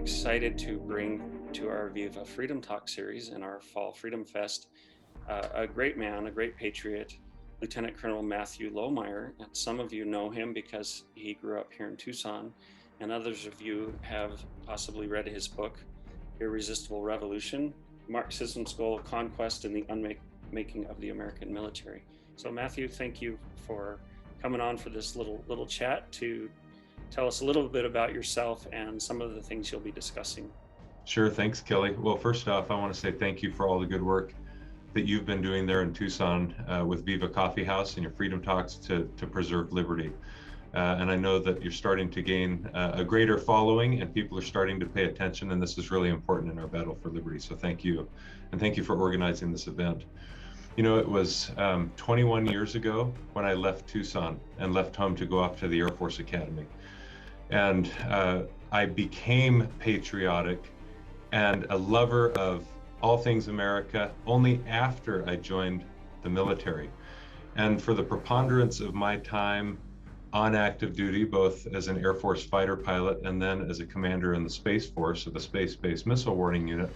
excited to bring to our Viva Freedom Talk series in our Fall Freedom Fest a great man, a great patriot, Lieutenant Colonel Matthew Lohmeier. And some of you know him because he grew up here in Tucson, and others of you have possibly read his book, Irresistible Revolution, Marxism's Goal of Conquest and the Unmaking of the American Military. So Matthew, thank you for coming on for this little chat to tell us a little bit about yourself and some of the things you'll be discussing. Sure, thanks, Kelly. Well, first off, I want to say thank you for all the good work that you've been doing there in Tucson with Viva Coffee House and your Freedom Talks to preserve liberty. And I know that you're starting to gain a greater following and people are starting to pay attention, and this is really important in our battle for liberty. So thank you. And thank you for organizing this event. You know, it was 21 years ago when I left Tucson and left home to go off to the Air Force Academy. And I became patriotic and a lover of all things America only after I joined the military. And for the preponderance of my time on active duty, both as an Air Force fighter pilot and then as a commander in the Space Force of the Space-Based Missile Warning Unit,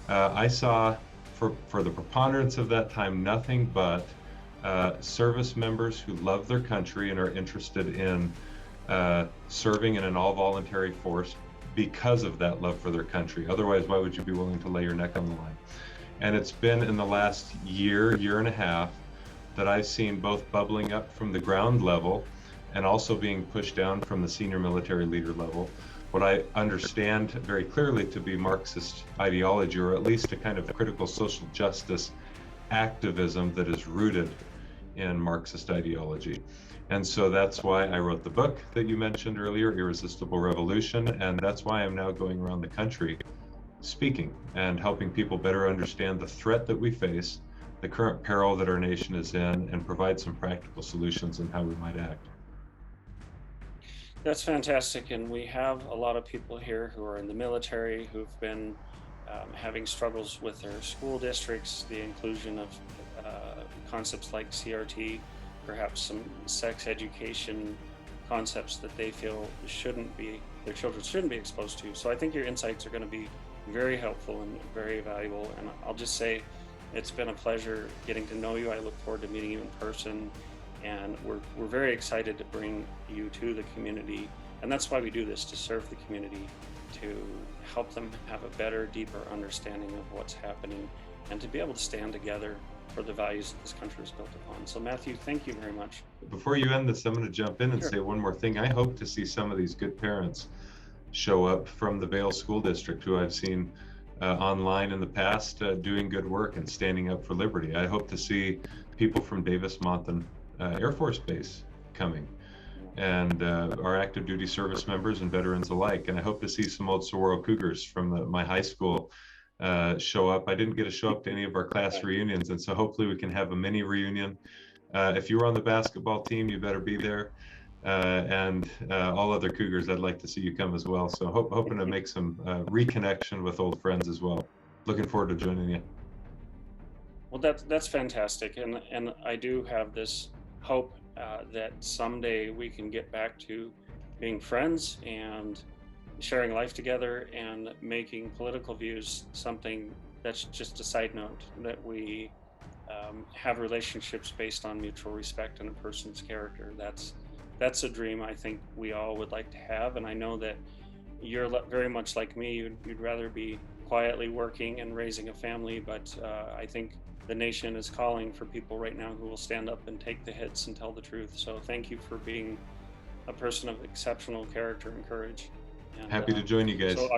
I saw for the preponderance of that time nothing but service members who love their country and are interested in serving in an all-voluntary force because of that love for their country. Otherwise, why would you be willing to lay your neck on the line? And it's been in the last year and a half that I've seen both bubbling up from the ground level and also being pushed down from the senior military leader level, what I understand very clearly to be Marxist ideology, or at least a kind of critical social justice activism that is rooted in Marxist ideology. And so that's why I wrote the book that you mentioned earlier, Irresistible Revolution, and that's why I'm now going around the country speaking and helping people better understand the threat that we face, the current peril that our nation is in, and provide some practical solutions on how we might act. That's fantastic, and we have a lot of people here who are in the military who've been having struggles with their school districts, the inclusion of concepts like CRT, perhaps some sex education concepts that they feel their children shouldn't be exposed to. So I think your insights are going to be very helpful and very valuable. And I'll just say it's been a pleasure getting to know you. I look forward to meeting you in person. And we're very excited to bring you to the community. And that's why we do this, to serve the community, to help them have a better, deeper understanding of what's happening, and to be able to stand together for the values that this country is built upon. So Matthew, thank you very much. Before you end this, I'm going to jump in and Sure. say one more thing. I hope to see some of these good parents show up from the Vail School District who I've seen online in the past doing good work and standing up for liberty. I hope to see people from Davis-Monthan Air Force Base coming, and our active duty service members and veterans alike. And I hope to see some old Saguaro Cougars from my high school show up. I didn't get to show up to any of our class reunions, and so hopefully we can have a mini reunion. If you were on the basketball team, you better be there. And all other Cougars, I'd like to see you come as well. So hoping to make some reconnection with old friends as well. Looking forward to joining you. Well, that's fantastic, and I do have this hope that someday we can get back to being friends and sharing life together and making political views something that's just a side note, that we have relationships based on mutual respect and a person's character. That's a dream I think we all would like to have, and I know that you're very much like me. You'd rather be quietly working and raising a family, but I think the nation is calling for people right now who will stand up and take the hits and tell the truth. So thank you for being a person of exceptional character and courage. And, happy to join you guys. So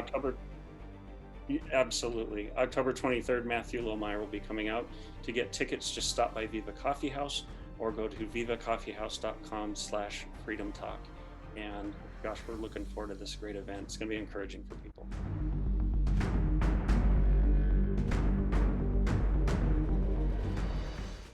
absolutely. October 23rd, Matthew Lohmeier will be coming out. To get tickets, just stop by Viva Coffee House or go to vivacoffeehouse.com/freedom talk. And gosh, we're looking forward to this great event. It's going to be encouraging for people.